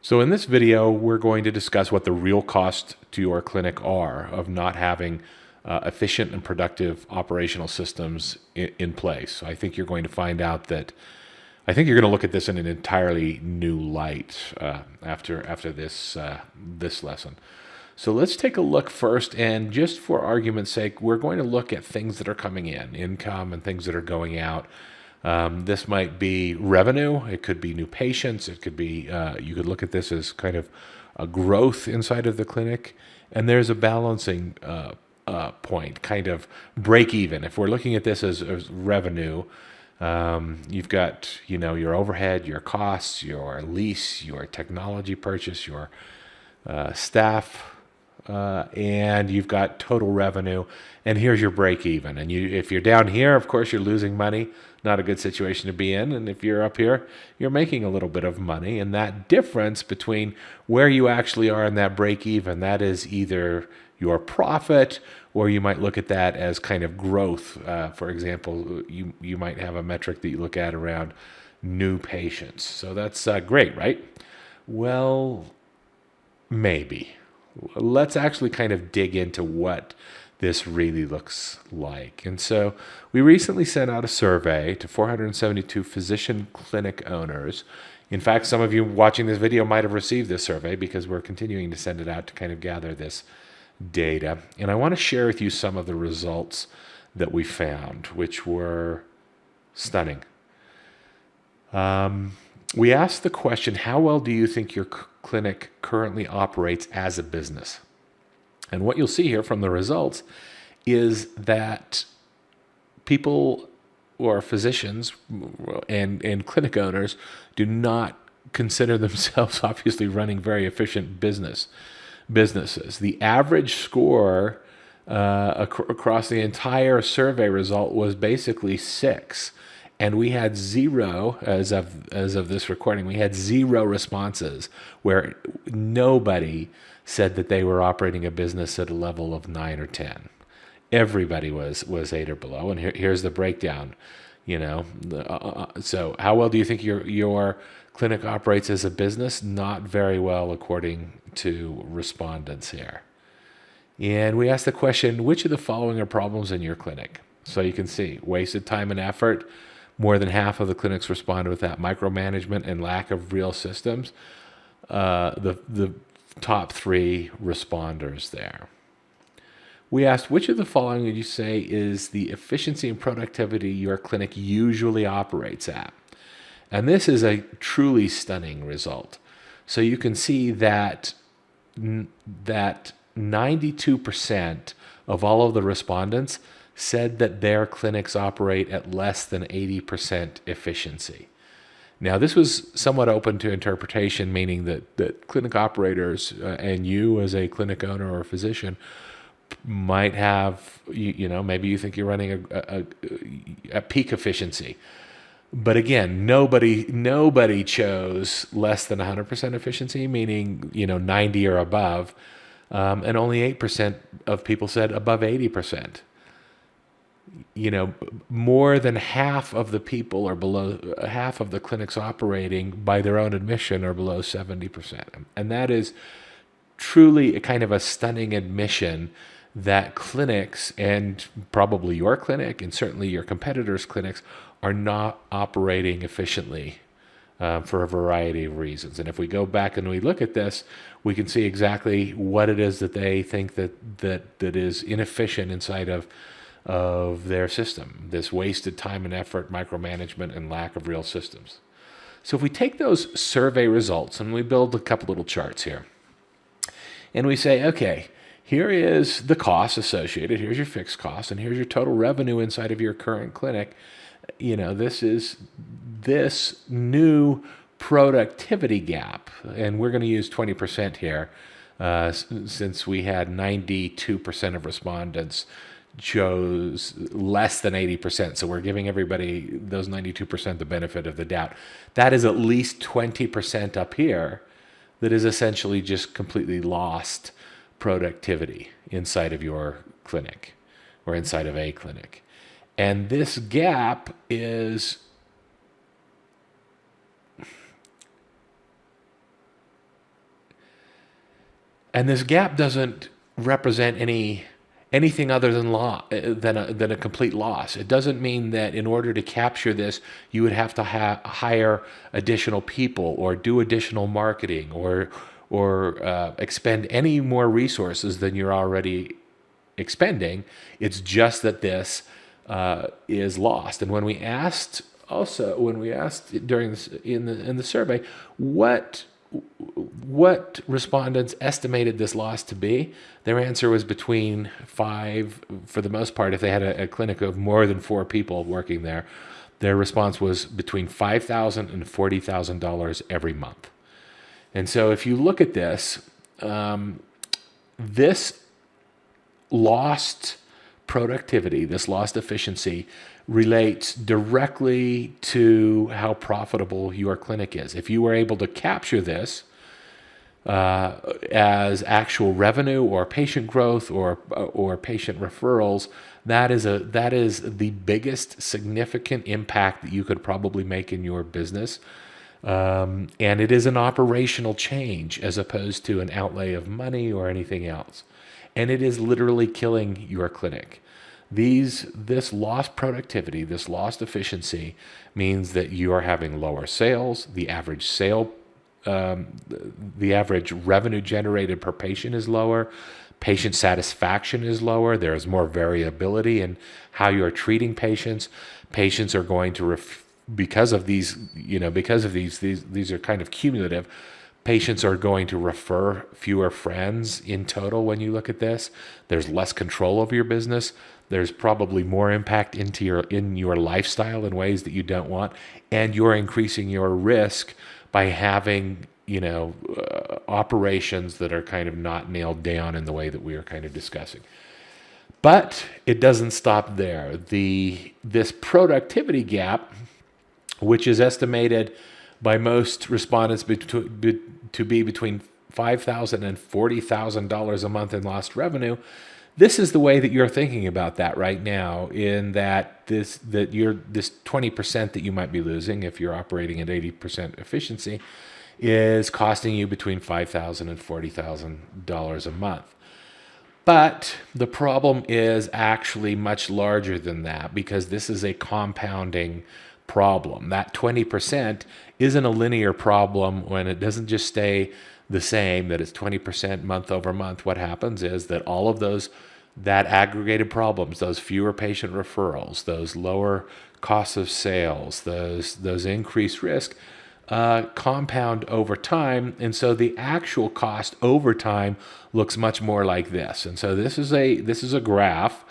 So in this video, we're going to discuss what the real costs to your clinic are of not having efficient and productive operational systems in place. So I think you're going to find out that I think you're going to look at this in an entirely new light after this lesson. So let's take a look first, and just for argument's sake, we're going to look at things that are coming in, income, and things that are going out. This might be revenue. It could be new patients. It could be, you could look at this as kind of a growth inside of the clinic. And there's a balancing point, kind of break even. If we're looking at this as revenue, you've got, your overhead, your costs, your lease, your technology purchase, your staff, and you've got total revenue, and here's your break even. And if you're down here, of course, you're losing money. Not a good situation to be in. And if you're up here, you're making a little bit of money. And that difference between where you actually are in that break even, that is either your profit, or you might look at that as kind of growth. For example, you might have a metric that you look at around new patients. So that's great, right? Well, maybe. Let's actually kind of dig into what this really looks like. And so we recently sent out a survey to 472 physician clinic owners. In fact, some of you watching this video might have received this survey because we're continuing to send it out to kind of gather this data. And I want to share with you some of the results that we found, which were stunning. We asked the question, how well do you think your clinic currently operates as a business? And what you'll see here from the results is that people or physicians and clinic owners do not consider themselves obviously running very efficient businesses. The average score across the entire survey result was basically 6. And we had 0, as of this recording, we had 0 responses where nobody said that they were operating a business at a level of 9 or 10. Everybody was 8 or below. And here's the breakdown. So how well do you think your clinic operates as a business? Not very well, according to respondents here. And we asked the question, which of the following are problems in your clinic? So you can see wasted time and effort. More than half of the clinics responded with that: micromanagement and lack of real systems. The top 3 responders there. We asked, which of the following would you say is the efficiency and productivity your clinic usually operates at? And this is a truly stunning result. So you can see that 92% of all of the respondents said that their clinics operate at less than 80% efficiency. Now, this was somewhat open to interpretation, meaning that clinic operators and you as a clinic owner or physician might have, maybe you think you're running a peak efficiency. But again, nobody chose less than 100% efficiency, meaning 90 or above, and only 8% of people said above 80%. More than half of the people are below, half of the clinics operating by their own admission are below 70%. And that is truly a kind of a stunning admission that clinics, and probably your clinic and certainly your competitors' clinics, are not operating efficiently for a variety of reasons. And if we go back and we look at this, we can see exactly what it is that they think that is inefficient inside of their system, this wasted time and effort, micromanagement, and lack of real systems. So if we take those survey results and we build a couple little charts here, and we say, okay, here is the cost associated, here's your fixed cost, and here's your total revenue inside of your current clinic. This is this new productivity gap, and we're going to use 20% here, since we had 92% of respondents chose less than 80%. So we're giving everybody, those 92%, the benefit of the doubt. That is at least 20% up here that is essentially just completely lost productivity inside of your clinic or inside of a clinic. And this gap is And this gap doesn't represent anything other than than a complete loss. It doesn't mean that in order to capture this, you would have to hire additional people or do additional marketing or expend any more resources than you're already expending. It's just that this is lost. And when we asked during this, in the survey, what respondents estimated this loss to be, their answer was between five, for the most part, if they had a clinic of more than 4 people working there, their response was between $5,000 and $40,000 every month. And so if you look at this, this lost productivity, this lost efficiency relates directly to how profitable your clinic is. If you were able to capture this as actual revenue or patient growth or patient referrals, that is the biggest significant impact that you could probably make in your business. And it is an operational change as opposed to an outlay of money or anything else. And it is literally killing your clinic. This lost productivity, this lost efficiency means that you are having lower sales. The average revenue generated per patient is lower. Patient satisfaction is lower. There is more variability in how you're treating patients. Patients are going to because of these are kind of cumulative. Patients are going to refer fewer friends in total when you look at this. There's less control over your business. There's probably more impact in your lifestyle in ways that you don't want, and you're increasing your risk by having operations that are kind of not nailed down in the way that we are kind of discussing. But it doesn't stop there. This productivity gap, which is estimated by most respondents to be between $5,000 and $40,000 a month in lost revenue. This is the way that you're thinking about that right now, in that this 20% that you might be losing if you're operating at 80% efficiency is costing you between $5,000 and $40,000 a month. But the problem is actually much larger than that, because this is a compounding problem. That 20% isn't a linear problem when it doesn't just stay the same, that it's 20% month over month. What happens is that all of that aggregated problems, those fewer patient referrals, those lower costs of sales, those increased risk, compound over time. And so the actual cost over time looks much more like this. And so this is a graph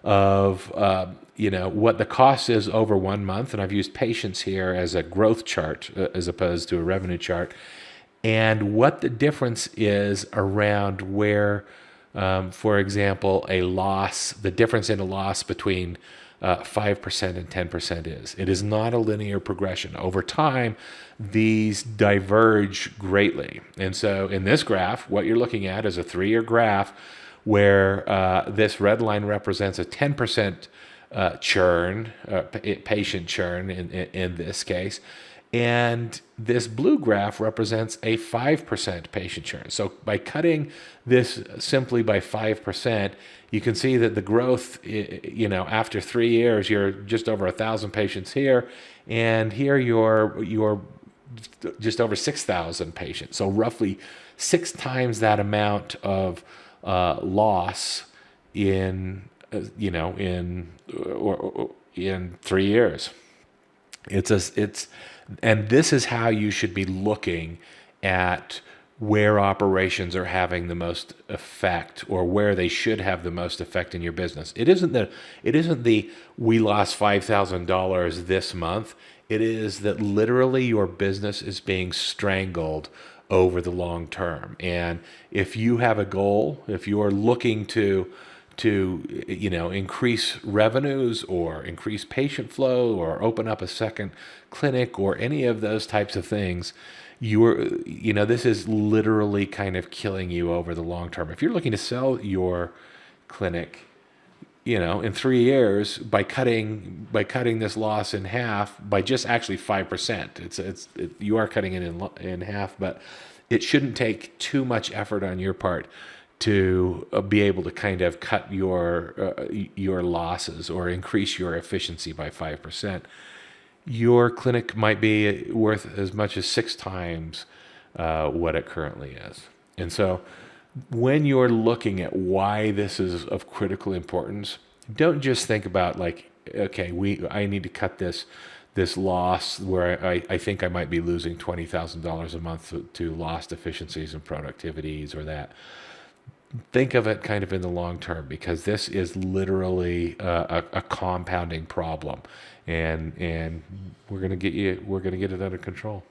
of what the cost is over 1 month, and I've used patients here as a growth chart as opposed to a revenue chart, and what the difference is around where, for example, the difference in a loss between 5% and 10% is. It is not a linear progression. Over time, these diverge greatly. And so in this graph, what you're looking at is a 3-year graph where this red line represents a 10% churn, patient churn in this case, and this blue graph represents a 5% patient churn. So by cutting this simply by 5%, you can see that the growth, after 3 years, you're just over 1,000 patients here, and here you're just over 6,000 patients. So roughly 6 times that amount of loss in 3 years. And this is how you should be looking at where operations are having the most effect, or where they should have the most effect in your business. It isn't the we lost $5,000 this month. It is that literally your business is being strangled over the long term. And if you have a goal, if you are looking to increase revenues or increase patient flow or open up a second clinic or any of those types of things, this is literally kind of killing you over the long term. If you're looking to sell your clinic, in 3 years, by cutting this loss in half by just actually 5%. You are cutting it in half, but it shouldn't take too much effort on your part to be able to kind of cut your losses or increase your efficiency by 5%. Your clinic might be worth as much as 6 times what it currently is. And so when you're looking at why this is of critical importance, don't just think about like, okay, I need to cut this loss where I think I might be losing $20,000 a month to lost efficiencies and productivities or that. Think of it kind of in the long term, because this is literally a compounding problem, and we're gonna get it under control.